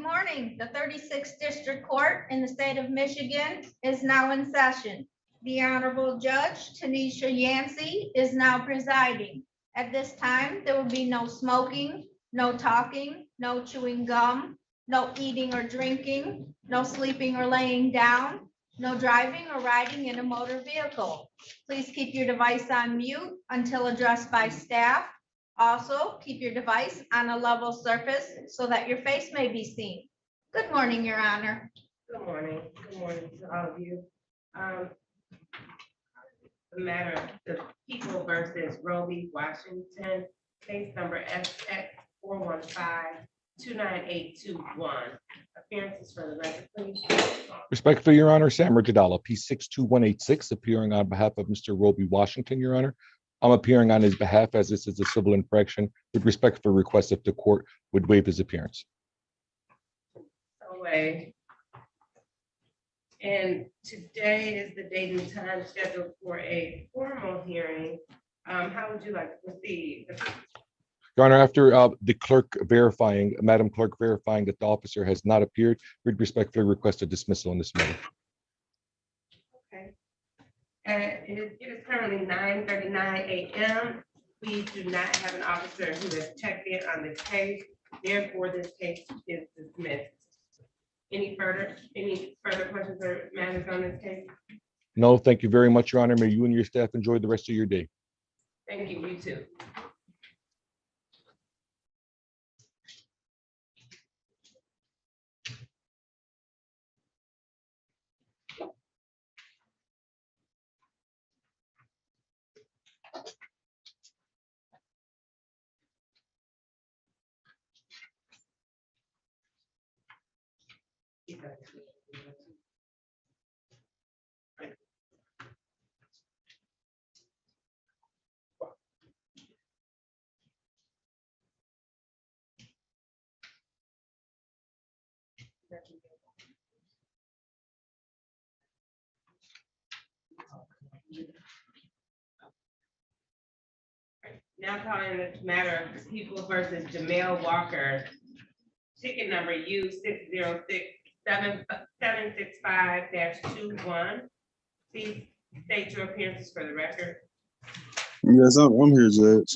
morning. The 36th District Court in the state of Michigan is now in session. The Honorable Judge Tanisha Yancey is now presiding. At this time, there will be no smoking, no talking, no chewing gum, no eating or drinking, no sleeping or laying down, no driving or riding in a motor vehicle. Please keep your device on mute until addressed by staff. Also, keep your device on a level surface so that your face may be seen. Good morning, Your Honor. Good morning. Good morning to all of you. The matter of the People versus Roby, Washington, case number SX 415-29821. Appearances for the record, please. Respectfully, Your Honor, Sam Jadala, P62186, appearing on behalf of Mr. Roby Washington, Your Honor. I'm appearing on his behalf as this is a civil infraction with respect for request if the court would waive his appearance. Away. And today is the date and time scheduled for a formal hearing. How would you like to proceed? Your Honor, after the clerk verifying, Madam Clerk verifying that the officer has not appeared, we'd respectfully request a dismissal in this matter. Okay. It is currently 9:39 a.m. We do not have an officer who has checked in on this case. Therefore, this case is dismissed. Any further questions or matters on this case? No, thank you very much, Your Honor. May you and your staff enjoy the rest of your day. Thank you, you too. Now calling this matter of People versus Jamel Walker, ticket number U606765-21. Please state your appearances for the record. Yes, I'm here, Judge.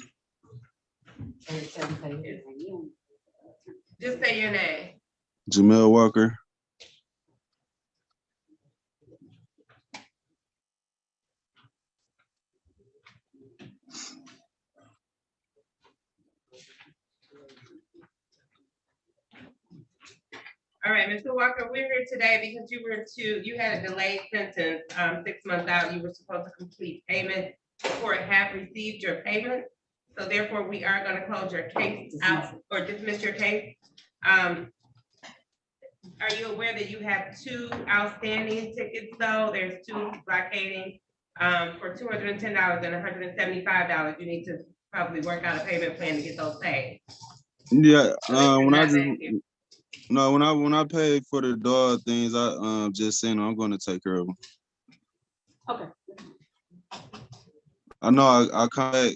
Just say your name. Jamel Walker. All right, Mr. Walker, we're here today because you had a delayed sentence 6 months out. You were supposed to complete payment. The court have received your payment. So therefore, we are going to close your case out or dismiss your case. Are you aware that you have 2 outstanding tickets though? There's 2 blockading for $210 and $175. You need to probably work out a payment plan to get those paid. Yeah, So when I pay for the dog things, I just saying I'm going to take care of them. Okay. I know I come back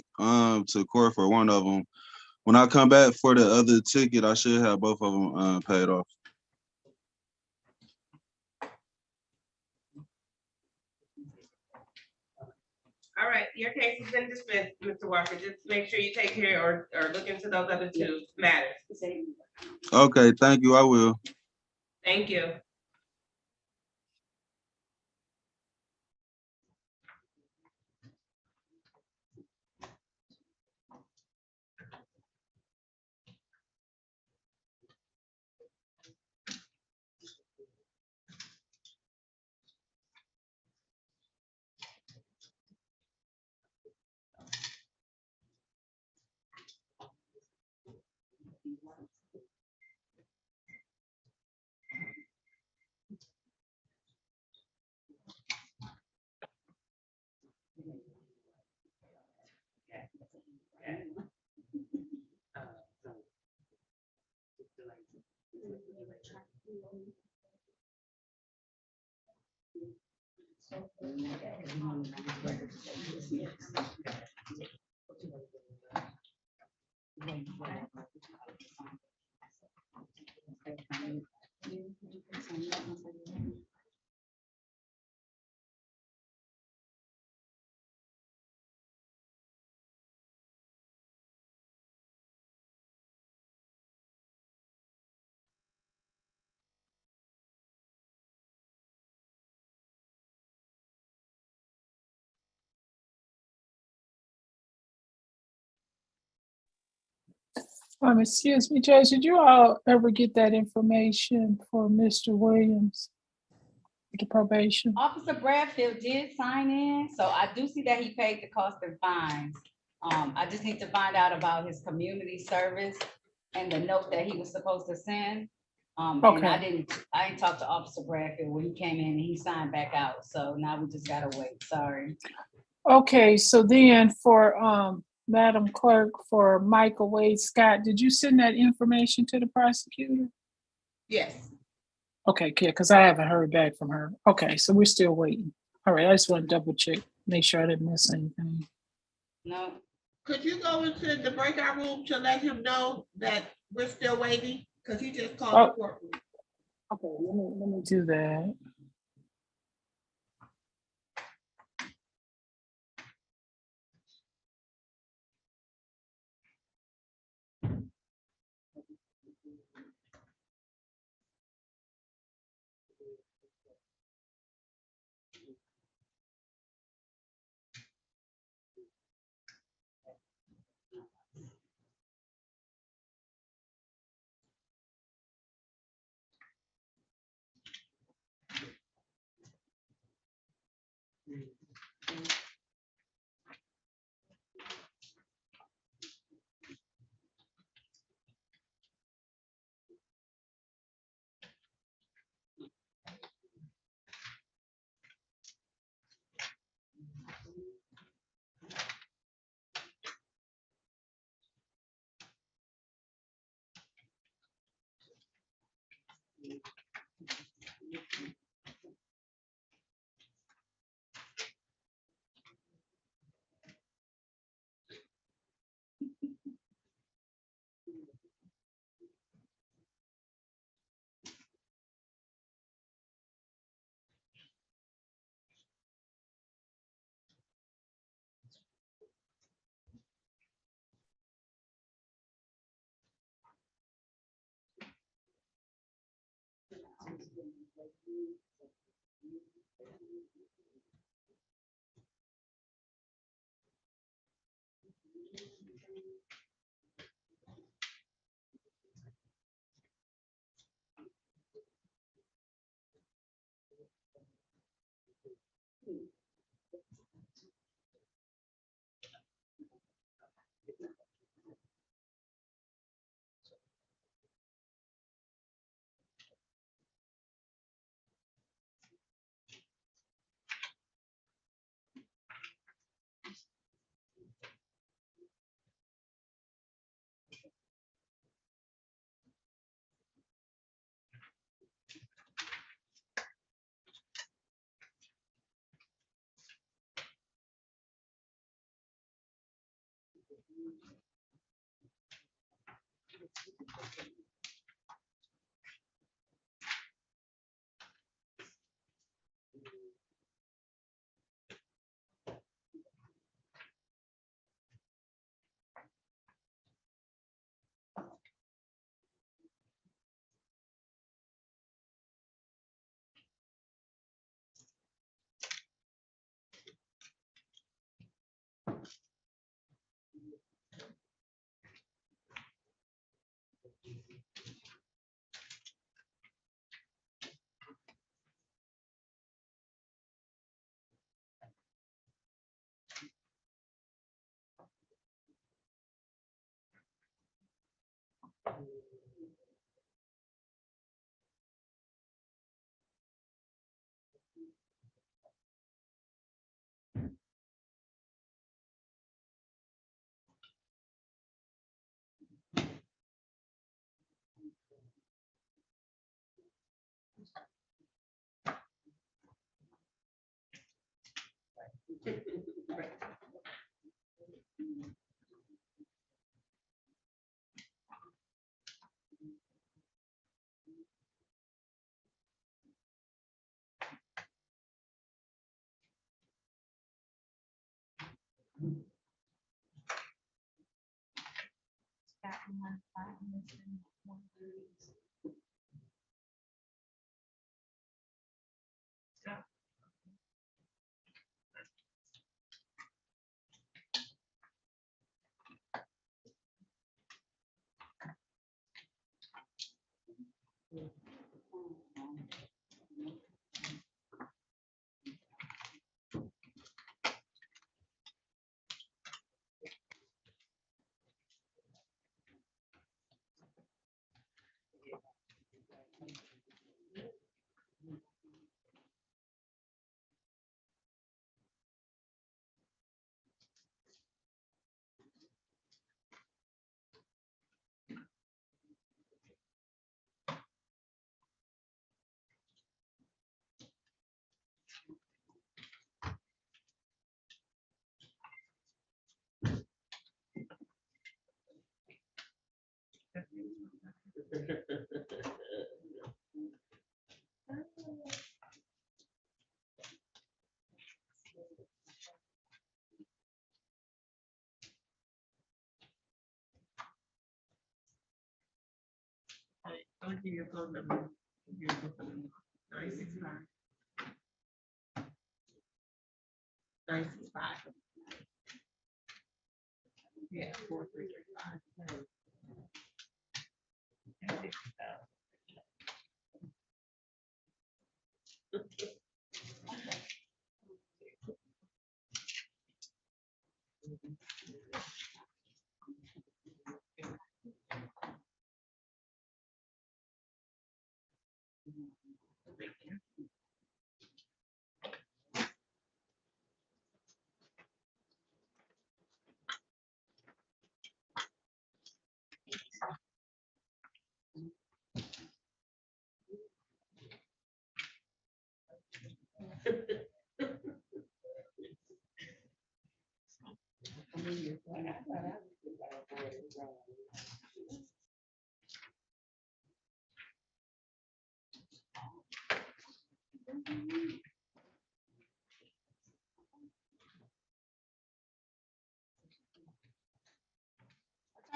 to court for one of them. When I come back for the other ticket, I should have both of them paid off. All right, your case has been dismissed, Mr. Walker. Just make sure you take care or look into those other 2 matters. Okay, thank you. I will. Thank you. Excuse me, Judge, did you all ever get that information for Mr. Williams? The probation? Officer Bradfield did sign in, so I do see that he paid the cost and fines. I just need to find out about his community service and the note that he was supposed to send. And I Okay. didn't talk to Officer Bradfield when he came in and he signed back out, so now we just gotta wait, sorry. Okay, so then for Madam Clerk, for Michael Wade Scott, did you send that information to the prosecutor? Yes. Okay, yeah, because I haven't heard back from her. Okay, so we're still waiting. All right, I just want to double check, make sure I didn't miss anything. No, Could you go into the breakout room to let him know that we're still waiting? Because he just called the courtroom. Okay, let me do that. I'll give you a phone number. 965. 965. Yeah, 4335.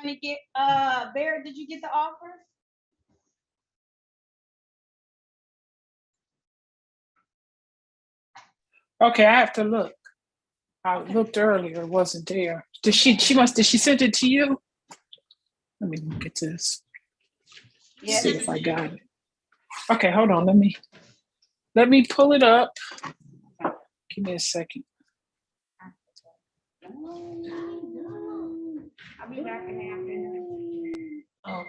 Trying to get, Barrett, did you get the offer? Okay, I have to look. I looked earlier, it wasn't there. Did she send it to you? Let me look at this. Yes. See if I got it. Okay, hold on, let me pull it up. Give me a second. I'll be back in the afternoon. Oh.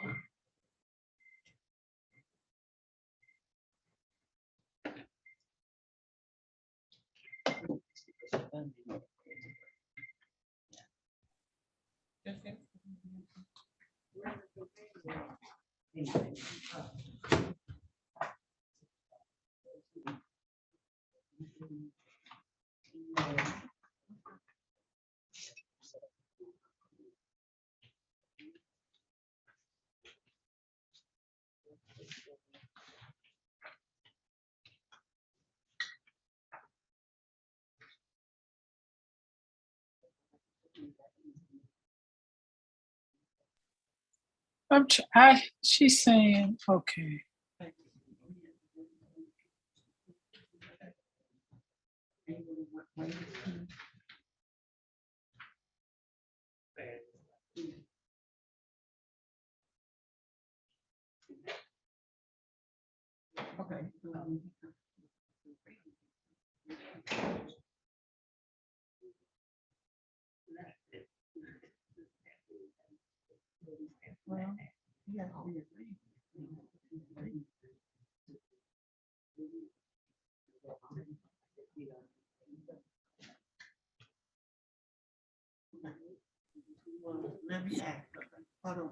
She's saying, okay. Okay. Well, yeah. Let me ask. Hold on.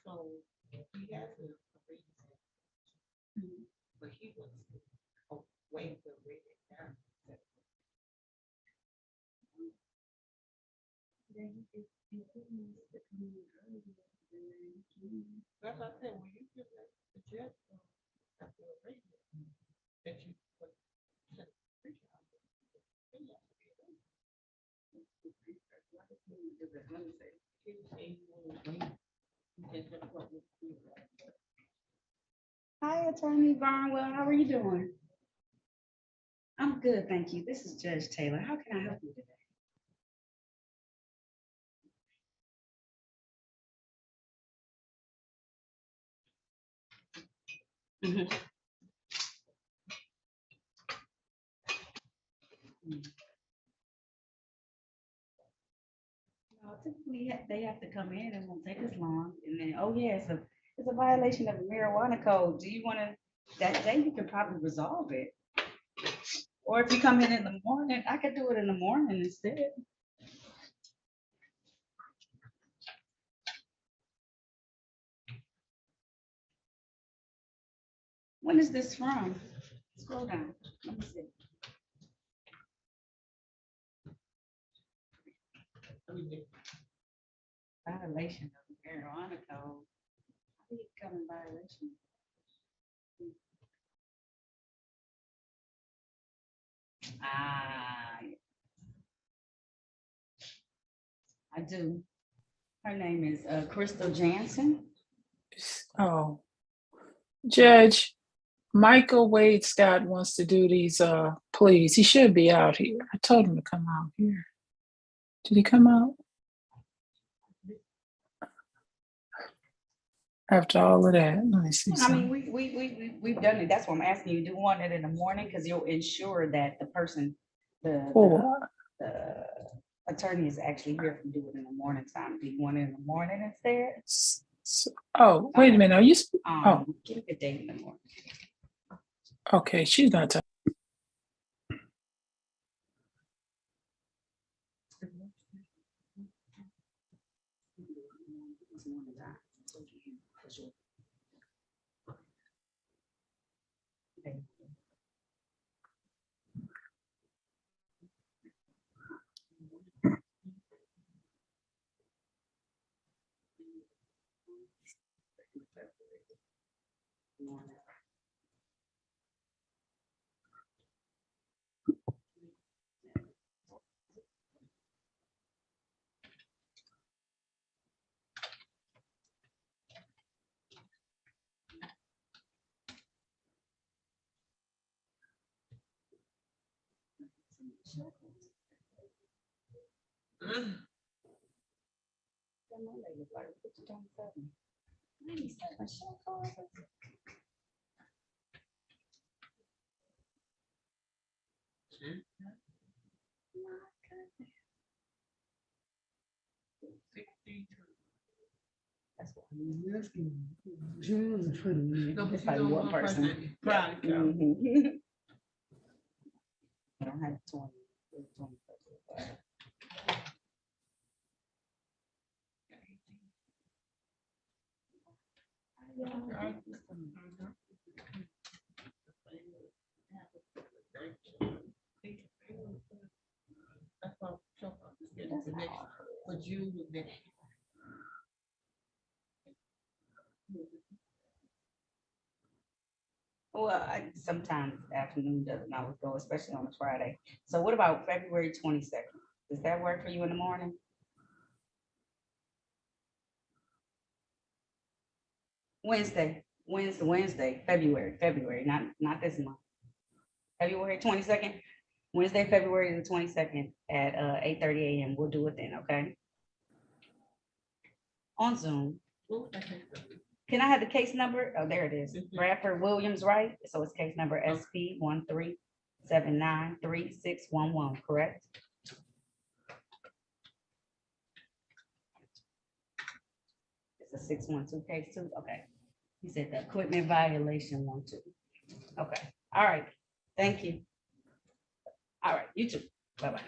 So he has a reason, but he wants to wait to read it down. That's what I said, when you give that the judge, after a reading, that you put. Hi, Attorney Barnwell. How are you doing? I'm good, thank you. This is Judge Taylor. How can I help you today? Mhm. No, typically, they have to come in, it won't take as long, and then, oh yeah, it's a violation of the marijuana code. Do you wanna, that day you can probably resolve it? Or if you come in the morning, I could do it in the morning instead. When is this from? Scroll down, let me see. Violation of the marijuana code. How do you come in violation? Ah, I do. Her name is Crystal Jansen. Oh, Judge, Michael Wade Scott wants to do these pleas. He should be out here. I told him to come out here. Did he come out? After all of that, let me see I mean, something. we've done it. That's what I'm asking you. Do you want it in the morning? Because you'll ensure that the person, the For attorney is actually here to do it in the morning time. Do you want it in the morning instead? oh, wait a minute. Are you? Oh, Give me a date in the morning. okay. She's not talking. That's what I'm asking. It's probably one person. Right. Mhm. I don't have 20. That's all. The next, but you was next. Well, sometimes afternoon doesn't always go, especially on a Friday. So what about February 22nd? Does that work for you in the morning? Wednesday, February, not this month. February 22nd, Wednesday, February the 22nd at 8:30 a.m. We'll do it then, okay? On Zoom. What was that? Can I have the case number? Oh, there it is. Mhm. Bradford Williams, right? So it's case number SP 13793611, correct? It's a 612 case too, okay. He said the equipment violation 12. Okay, all right, thank you. All right, you too, bye-bye.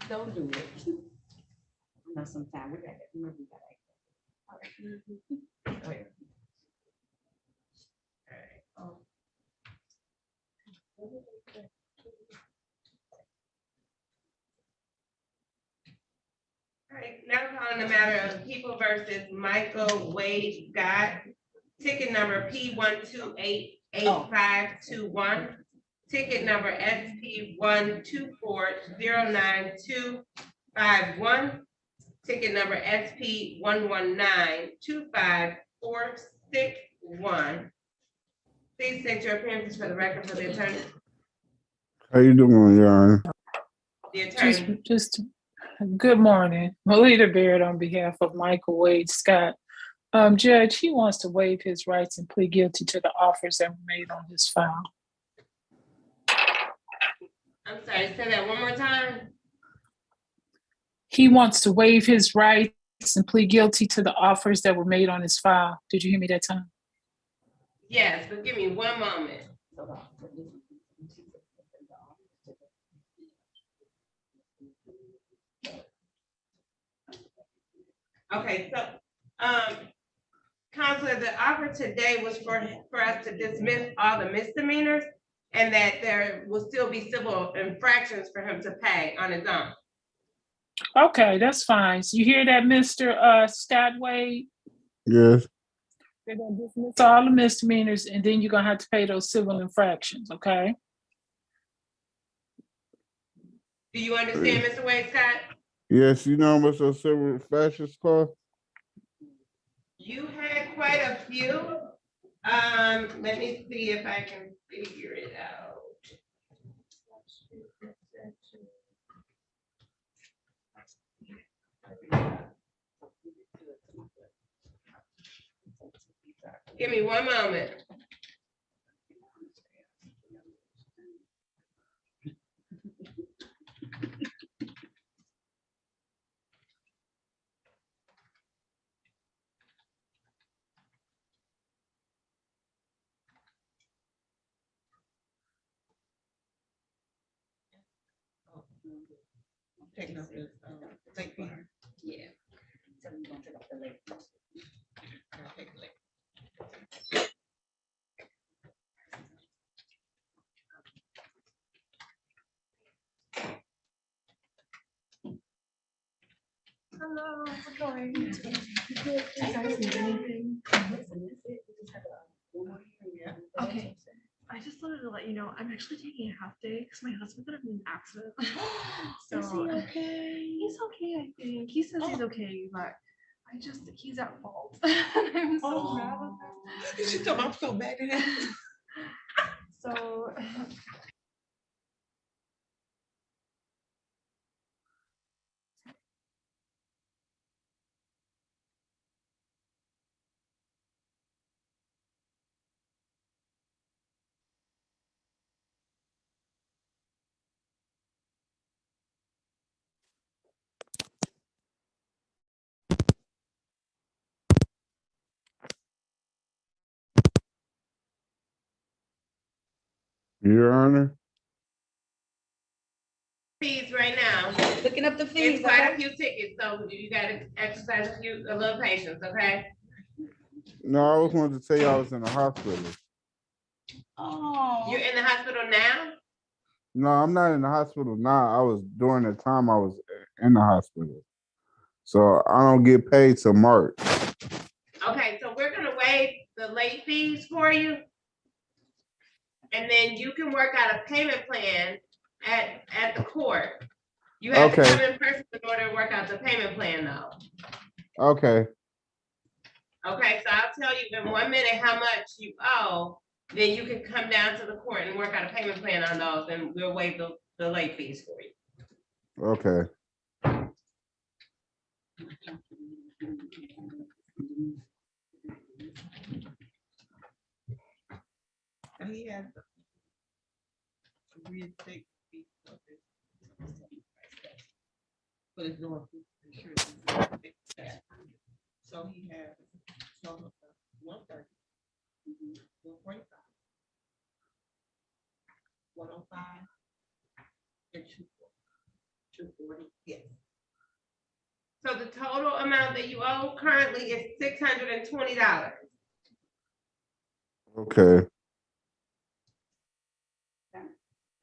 Don't do it. I know sometimes we got to, remember we got to. All right. Go ahead. All right, now calling the matter of People versus Michael Wade Scott, ticket number P 1288521, ticket number SP 124092251, ticket number SP 119254661. Please state your appearances for the record for the attorney. How you doing, Your Honor? The attorney. Just good morning. Melita Baird on behalf of Michael Wade Scott. Judge, he wants to waive his rights and plead guilty to the offers that were made on his file. I'm sorry, say that one more time. He wants to waive his rights and plead guilty to the offers that were made on his file. Did you hear me that time? Yes, but give me one moment. Okay, so, Counselor, the offer today was for us to dismiss all the misdemeanors and that there will still be civil infractions for him to pay on his own. Okay, that's fine. So you hear that, Mr. Scott Wade? Yes. They're gonna dismiss all the misdemeanors and then you're gonna have to pay those civil infractions, okay? Do you understand, Mr. Wade Scott? Yes, you know how much those silver flashes cost? You had quite a few. Let me see if I can figure it out. Give me one moment. Taking up this, late fee. Yeah. So we gonna take up the late. I'll take the late. Hello, how's it going? Okay, I just wanted to let you know, I'm actually taking a half day because my husband got in an accident. So Is he okay? he's okay, I think. He says he's okay, but he's at fault. I'm so mad at him. She told me I'm so mad at him. So Your Honor? Fees right now. Looking up the It's fees, quite a okay? few tickets, so you gotta exercise a little patience, okay? No, I was wanted to tell you I was in the hospital. Oh. You're in the hospital now? No, I'm not in the hospital now. I was during the time I was in the hospital. So I don't get paid till March. Okay, so we're gonna waive the late fees for you. And then you can work out a payment plan at the court. You have to Okay. come in person in order to work out the payment plan though. Okay. Okay, so I'll tell you in 1 minute how much you owe, then you can come down to the court and work out a payment plan on those, and we'll waive the late fees for you. Okay. And he has reinstate fee of this. But it's no insurance. So he has total of 130, 145, 105, and 240. Yes. So the total amount that you owe currently is $620. Okay.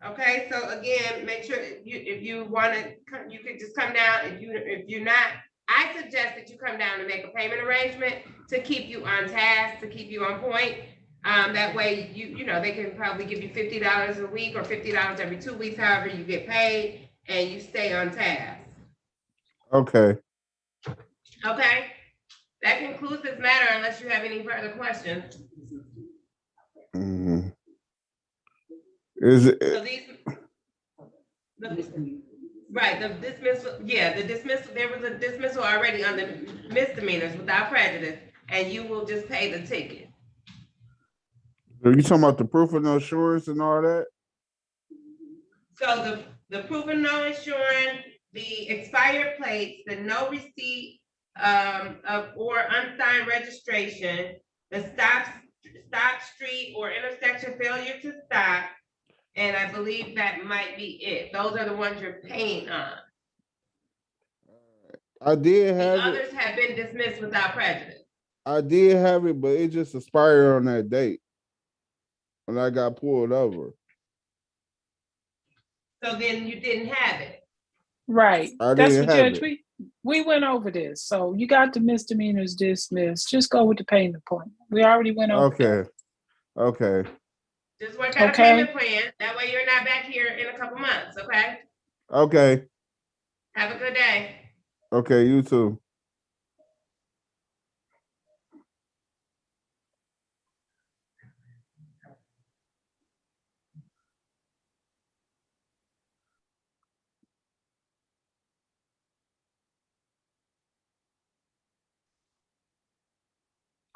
Okay, so again, make sure if you wanna, you could just come down, if you're not, I suggest that you come down and make a payment arrangement to keep you on task, to keep you on point. That way, you know, they can probably give you $50 a week or $50 every 2 weeks, however you get paid, and you stay on task. Okay. Okay? That concludes this matter unless you have any further questions. Mhm. Is it? So these. Right, the dismissal, yeah, the dismissal, there was a dismissal already on the misdemeanors without prejudice, and you will just pay the ticket. Are you talking about the proof of no insurance and all that? So the proof of no insurance, the expired plates, the no receipt of or unsigned registration, the stop street or intersection failure to stop, and I believe that might be it. Those are the ones you're paying on. I did The have it. others have been dismissed without prejudice. I did have it, but it just expired on that date when I got pulled over. So then you didn't have it. Right. I That's didn't what have Judge, it. we went over this. So you got the misdemeanors dismissed. Just go with the payment plan. We already went over that. Okay. Okay. Just work out a Okay. payment plan. That way you're not back here in a couple months, okay? Okay, Have a good day. okay, you too.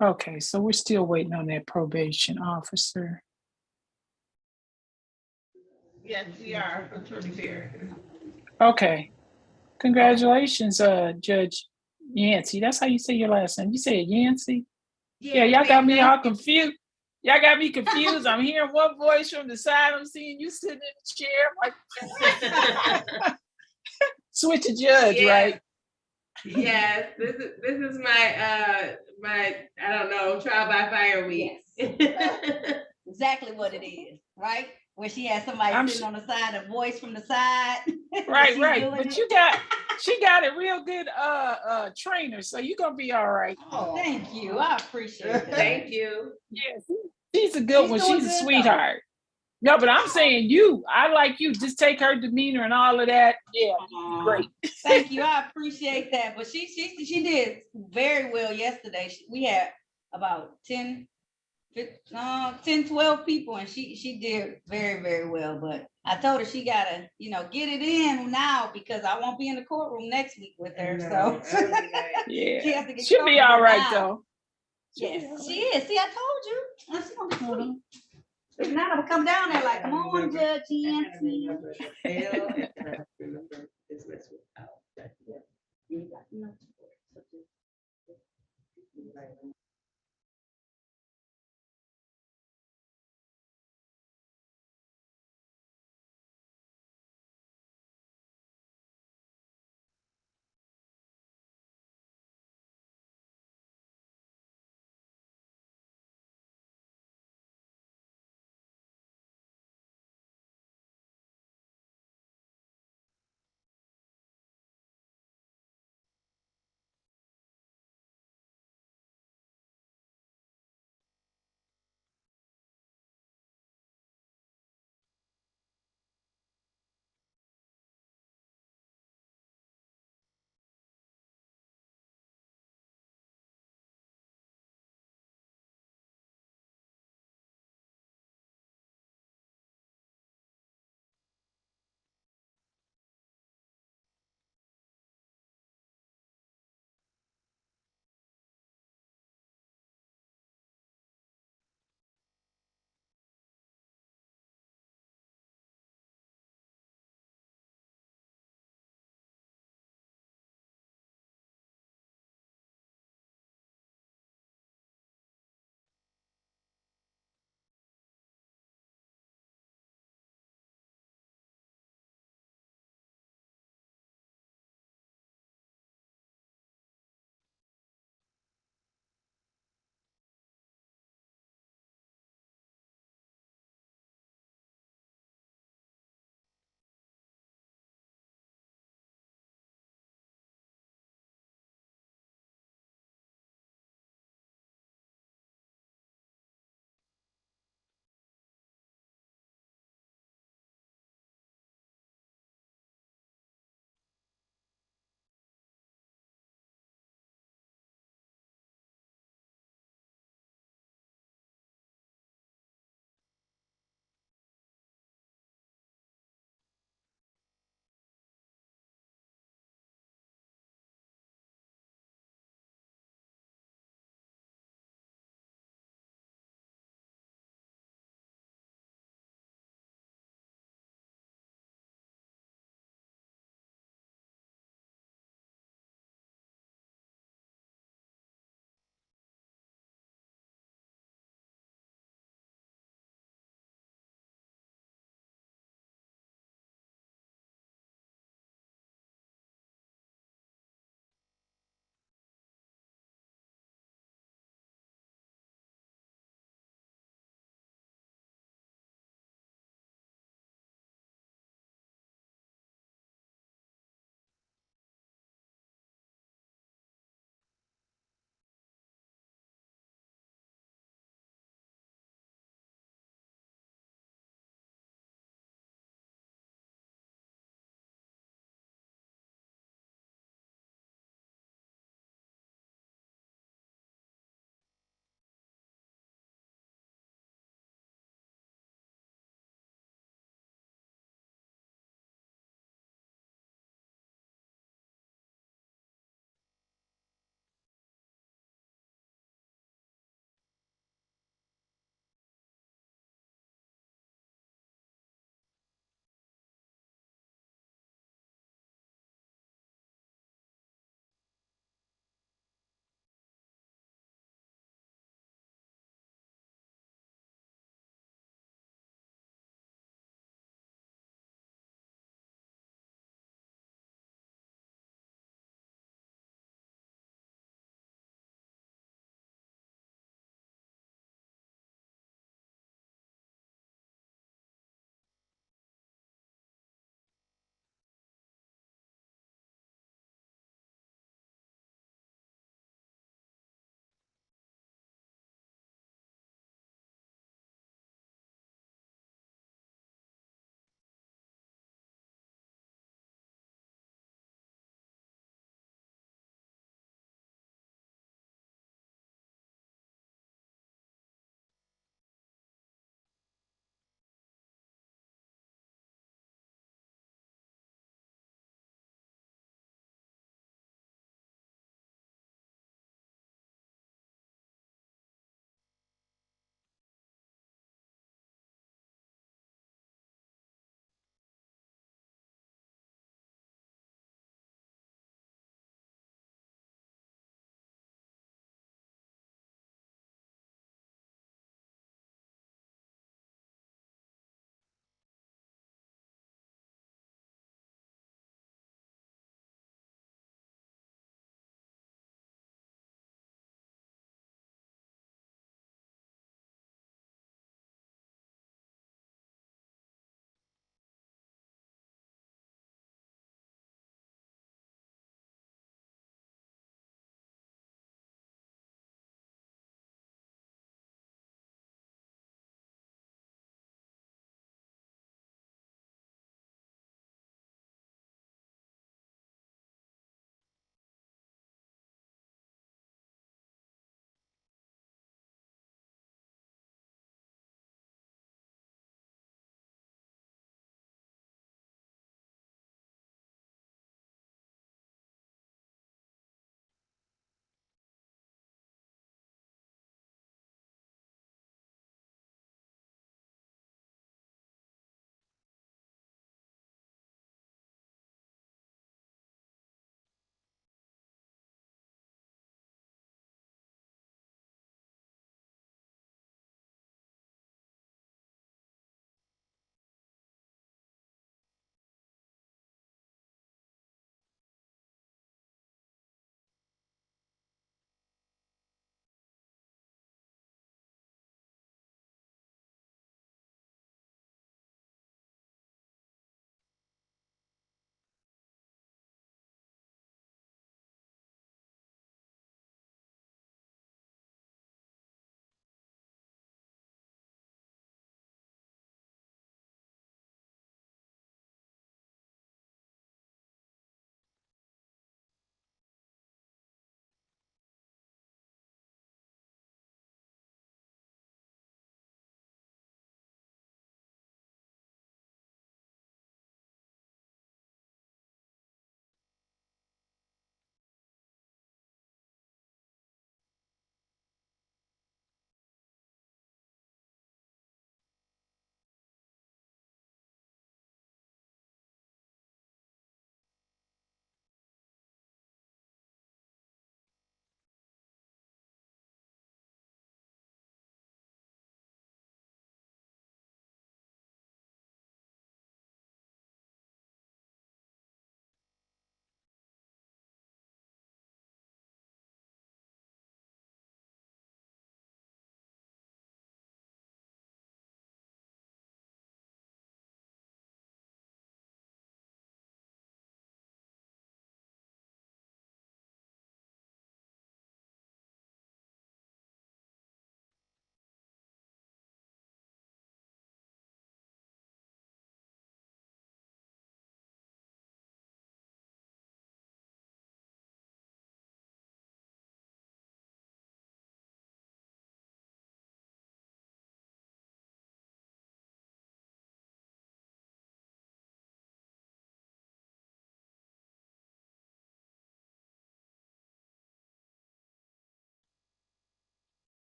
Okay, so we're still waiting on that probation officer. Yes, we are, Attorney Fair. Okay, congratulations, Judge Yancey. That's how you say your last name. You say it Yancey? Yeah, y'all got me all confused. Y'all got me confused. I'm hearing one voice from the side. I'm seeing you sitting in the chair. I'm like, switch a judge, Yeah. right? Yes, this is my my, I don't know, trial by fire week. Exactly what it is, right? Where she has somebody I'm sitting on the side, a voice from the side. Right, She's right. doing But it. she got a real good trainer, so you're gonna be all right. Oh, thank you. I appreciate that. Thank you. Yeah, she's a good She's one. doing She's a good, though. sweetheart. No, but I'm saying you. I like you. Just take her demeanor and all of that. Yeah, you'd be great. Thank you. I appreciate that. But she did very well yesterday. We had about 10, 12 people, and she did very, very well. But I told her she gotta, get it in now because I won't be in the courtroom next week with her. So Yeah, she has to get she'll be all comfortable right now. though. Yes, she is. See, I told you. She's gonna be sweet. If not, I'm gonna come down there like, come on, Judge Yancey.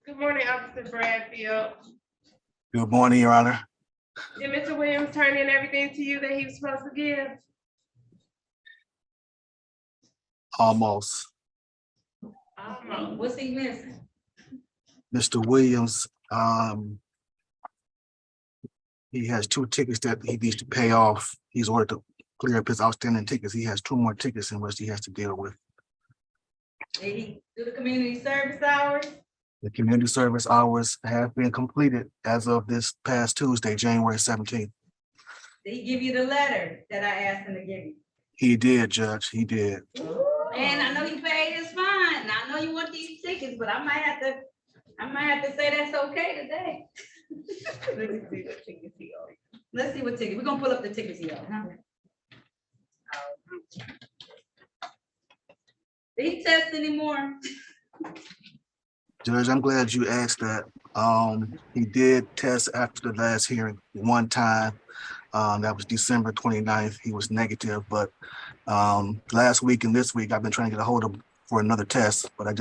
Good morning, Officer Bradfield. Good morning, Your Honor. Did Mr. Williams turn in everything to you that he was supposed to give? Almost. What's he missing? Mr. Williams, he has 2 tickets that he needs to pay off. He's ordered to clear up his outstanding tickets. He has 2 more tickets in which he has to deal with. Did he do the community service hours? The community service hours have been completed as of this past Tuesday, January 17th. Did he give you the letter that I asked him to give you? He did, Judge, he did. And I know he paid his fine. Now, I know you want these tickets, but I might have to say that's okay today. Let me see what tickets he owed. Let's see what ticket. We're gonna pull up the tickets he owed, huh? Did he test anymore? Judge, I'm glad you asked that. He did test after the last hearing 1 time. That was December 29th. He was negative, but last week and this week, I've been trying to get a hold of him for another test, but I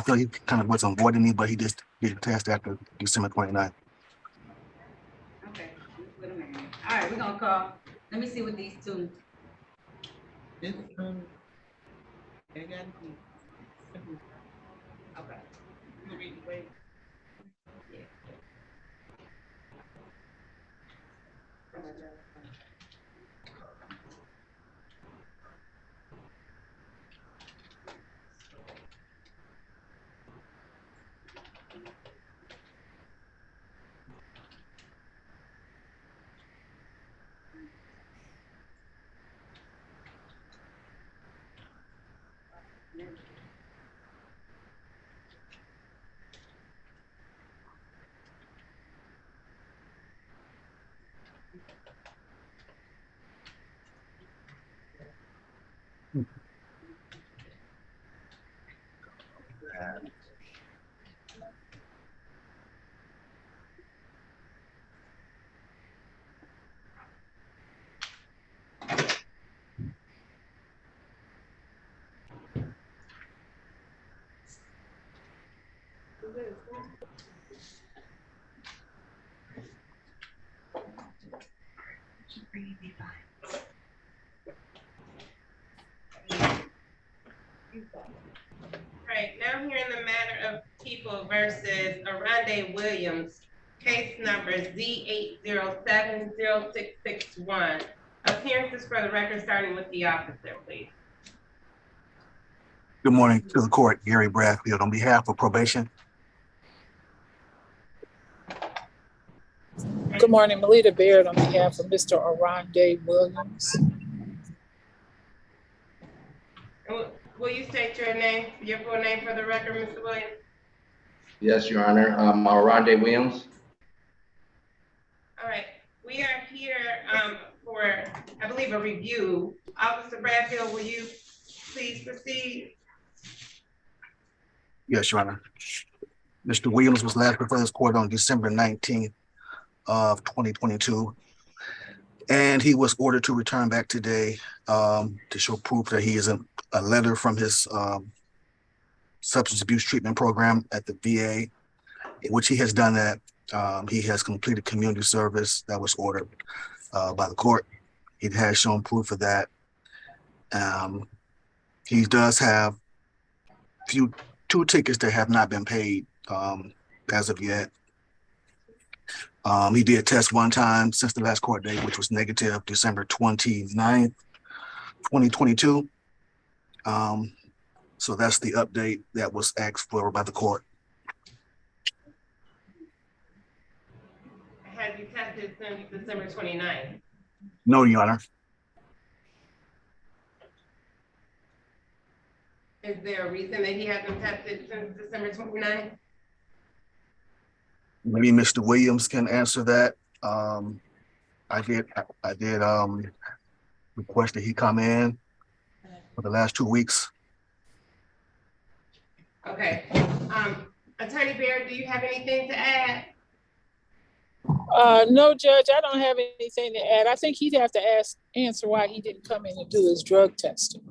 feel he kind of was avoiding me, but he just did the test after December 29th. Okay, wait a minute. All right, we're gonna call. Let me see what these 2. This, they got to be. Okay. You read the way. Right, now here in the matter of people versus Arande Williams, case number Z8070661. Appearances for the record, starting with the officer, please. Good morning to the court, Gary Bradfield, on behalf of probation. Good morning, Melita Baird on behalf of Mr. Arande Williams. Will you state your name, your full name for the record, Mr. Williams? Yes, Your Honor. Rondé Williams. All right, we are here for, I believe, a review. Officer Bradfield, will you please proceed? Yes, Your Honor. Mr. Williams was last before this court on December 19th of 2022. And he was ordered to return back today to show proof that he is a letter from his substance abuse treatment program at the VA, which he has done that. He has completed community service that was ordered by the court. He has shown proof of that. He does have two tickets that have not been paid as of yet. He did test 1 time since the last court date, which was negative December 29th, 2022. So that's the update that was asked for by the court. Have you tested since December 29th? No, Your Honor. Is there a reason that he hasn't tested since December 29th? Maybe Mr. Williams can answer that. I did request that he come in for the last 2 weeks. Okay. Attorney Baird, do you have anything to add? No, Judge, I don't have anything to add. I think he'd have to answer why he didn't come in and do his drug testing.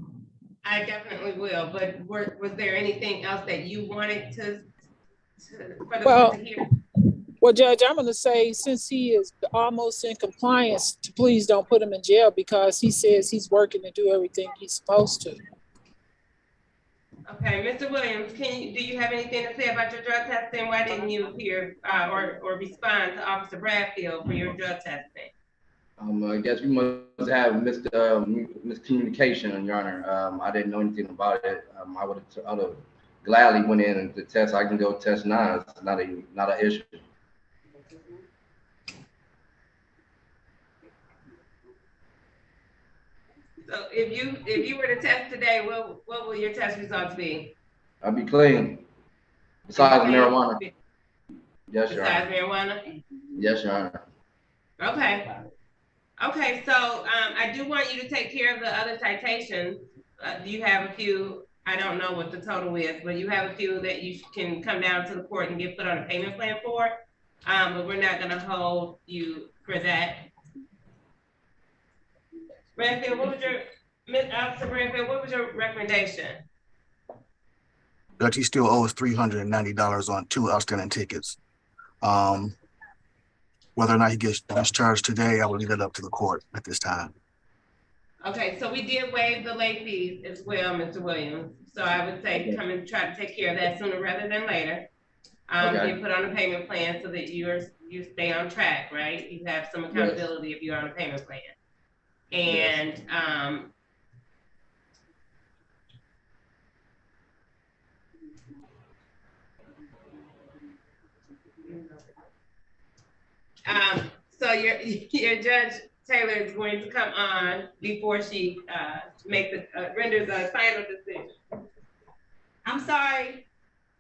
I definitely will, but was there anything else that you wanted for the court to hear? Well, Judge, I'm going to say since he is almost in compliance, please don't put him in jail because he says he's working to do everything he's supposed to. Okay, Mr. Williams, do you have anything to say about your drug testing? Why didn't you appear or respond to Officer Bradfield for your drug testing? I guess we must have miscommunication, Your Honor. I didn't know anything about it. I would have gladly went in and the test. I can go test now. It's not an issue. So if you were to test today, what will your test results be? I'll be clean. Besides marijuana. Yes, Your Honor. Besides marijuana? Yes, Your Honor. Okay. Okay, so I do want you to take care of the other citations. You have a few, I don't know what the total is, but you have a few that you can come down to the court and get put on a payment plan for. But we're not gonna hold you for that. Bradfield, Officer Bradfield, what was your recommendation? But he still owes $390 on 2 outstanding tickets. Whether or not he gets discharged today, I will leave it up to the court at this time. Okay, so we did waive the late fees as well, Mr. Williams. So I would say come and try to take care of that sooner rather than later. Get put on a payment plan so that you stay on track, right? You have some accountability if you're on a payment plan. And so your Judge Taylor is going to come on before she renders a final decision. I'm sorry,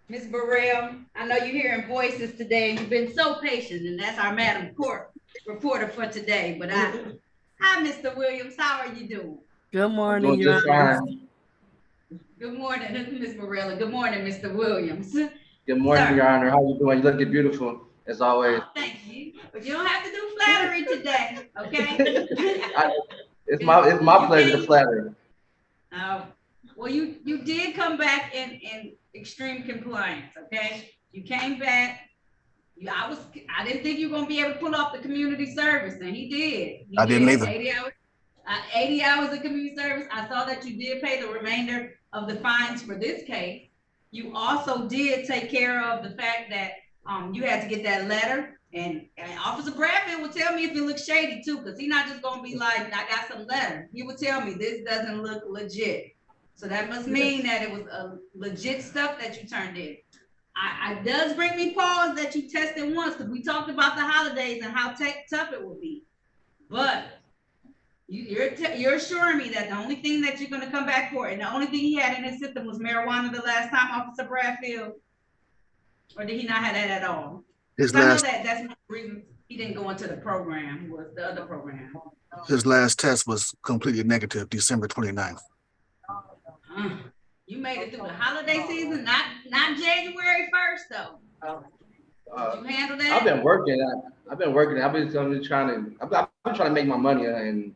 Ms. Burrell. I know you're hearing voices today and you've been so patient, and that's our Madam Court reporter for today. But hi, Mr. Williams, how are you doing? Good morning, Doing Your just Honor. fine. Good morning, Ms. Burrell. Good morning, Mr. Williams. Good morning, Sir. Your Honor. How you doing? You looking beautiful as always. Oh, thank you. But you don't have to do flattery today, okay? It's my pleasure to flatter. Well, you did come back in extreme compliance, okay? You came back. I didn't think you were gonna be able to pull off the community service, and he did. I didn't either. 80 hours of community service. I saw that you did pay the remainder of the fines for this case. You also did take care of the fact that you had to get that letter, and Officer Bradfield will tell me if it looks shady too, because he's not just gonna be like, I got some letter. He will tell me this doesn't look legit. So that must mean that it was a legit stuff that you turned in. It does bring me pause that you tested once, because we talked about the holidays and how tough it will be. But you're assuring me that the only thing that you're gonna come back for, and the only thing he had in his system was marijuana the last time, Officer Bradfield? Or did he not have that at all? I know that's one reason he didn't go into the program, was the other program. His last test was completely negative, December 29th. You made it through the holiday season, not January 1st though. Did you handle that? I've been working. I've been trying to make my money, and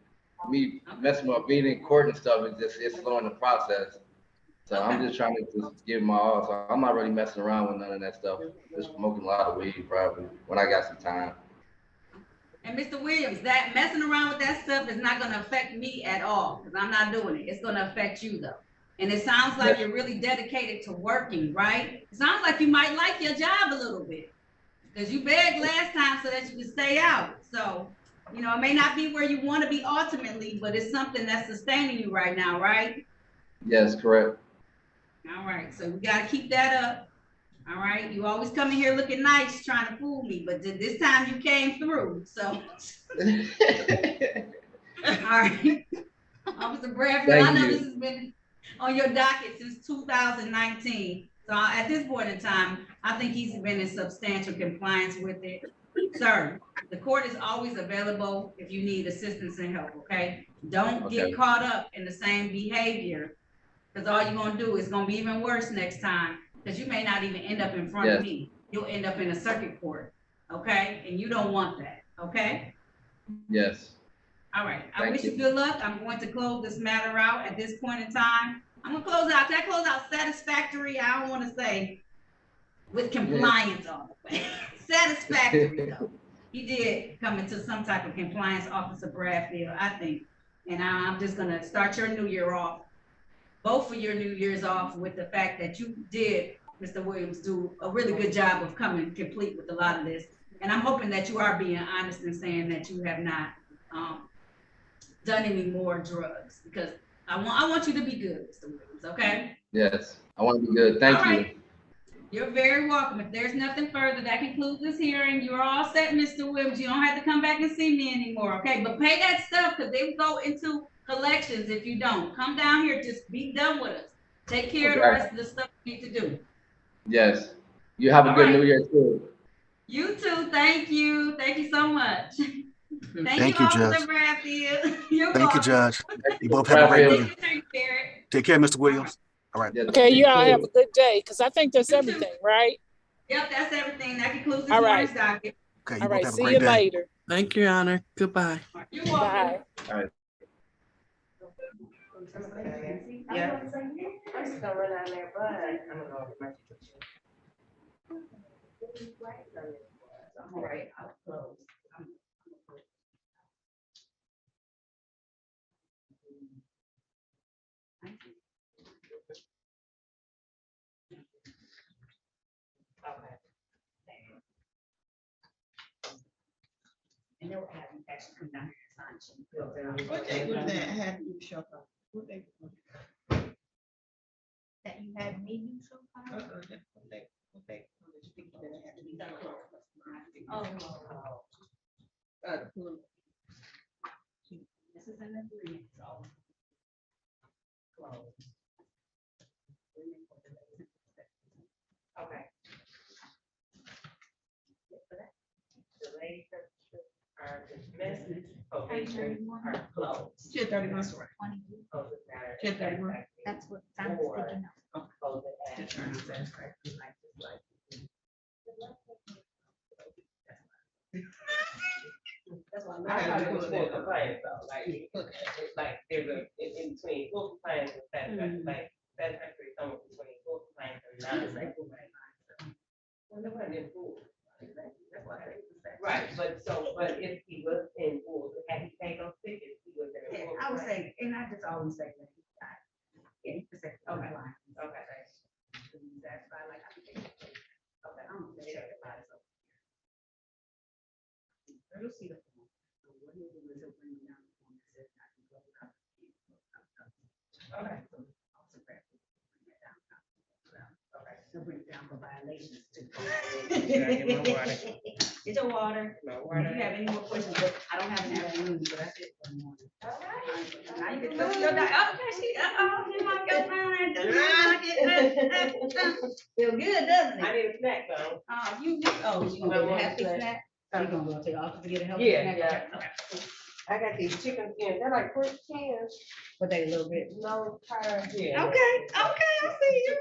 me messing with being in court and stuff it's slowing the process. So I'm just trying to just give my all. So I'm not really messing around with none of that stuff. Just smoking a lot of weed probably when I got some time. And Mr. Williams, that messing around with that stuff is not gonna affect me at all, because I'm not doing it. It's gonna affect you though. And it sounds like you're really dedicated to working, right? It sounds like you might like your job a little bit, because you begged last time so that you could stay out. So, you know, it may not be where you want to be ultimately, but it's something that's sustaining you right now, right? Yes, correct. All right, so we got to keep that up. All right, you always come in here looking nice, trying to fool me, but this time you came through. So, all right, Officer Bradfield, I know this has been on your docket since 2019. So at this point in time, I think he's been in substantial compliance with it. Sir, the court is always available if you need assistance and help, okay? Don't get caught up in the same behavior, because all you're gonna do is gonna be even worse next time, because you may not even end up in front of me. You'll end up in a circuit court, okay? And you don't want that, okay? Yes. All right, I wish you good luck. I'm going to close this matter out at this point in time. I'm gonna close out. Can I close out satisfactory? I don't wanna say with compliance all the way. Satisfactory though. He did come into some type of compliance, Officer Bradfield, I think. And I'm just gonna start your new year off, both of your new years off with the fact that you did, Mr. Williams, do a really good job of coming complete with a lot of this. And I'm hoping that you are being honest and saying that you have not done any more drugs, because I want you to be good, Mr. Williams, okay? Yes, I want to be good. Thank All you. right. You're very welcome. If there's nothing further, that concludes this hearing. You're all set, Mr. Williams. You don't have to come back and see me anymore, okay? But pay that stuff, because they go into collections if you don't. Come down here, just be done with us. Take care of the rest of the stuff you need to do. Yes. You have a good All right. New Year too. You too. Thank you. Thank you so much. Thank you, Judge. Officer Bradfield. You're Thank you, welcome. Judge. You both have a great Bradfield. New Take Year. care. Take care, Mr. Williams. All right. Yes. Okay, You y'all have too. a good day, because I think that's You too. everything, right? Yep, that's everything. That concludes this All right. morning's docket. Okay, you All both right, have a see great you day. later. Thank you, Your Honor. Goodbye. You're welcome. Bye. Yeah. I'm just gonna run down there, but I'm gonna go over my picture. All right, I'll close. Okay. And they'll have you actually come down here and sign. What day was that? I had to show up. What day? That you had me do so far? What day? What day? Did you think that it had to be done? Oh. The pool. This is an agreement, so. Close. Okay. The ladies are dismissed, probation are closed. 10:31. Close it Saturday. 10:31. That's what I'm thinking of. Close it at satisfactory, like. That's why I'm I had to not pull full that up. compliance though, like, it's like, there's a, in between full compliance and satisfactory, like, satisfactory is somewhere between full compliance and non-satisfactory. Well, no one in full. That's why I say it's satisfactory. Right, but if he was in full, had he paid those tickets, he was in full. I would say, and I just always say that. Yeah, it's a Okay. line. Okay. That's why I like. Okay, I'm gonna check it out. You'll see the form. So what he'll do is he'll bring you down the form that says not to go cover. Okay. Okay. He'll bring it down for violations too. Should I get my water? Get your water. My If water. you have any more questions, but I don't have an afternoon, but that's it for the morning. All right. Now you can go to your doctor. Okay, she, you like your mind. Feel good, doesn't I it? need a snack though. You gonna get a happy snack? You gonna go to the office to get a healthy Yeah, snack? yeah. Okay. I got these chicken skins, they're like French cans, But they a little bit. no tire. Yeah. Okay, I see you.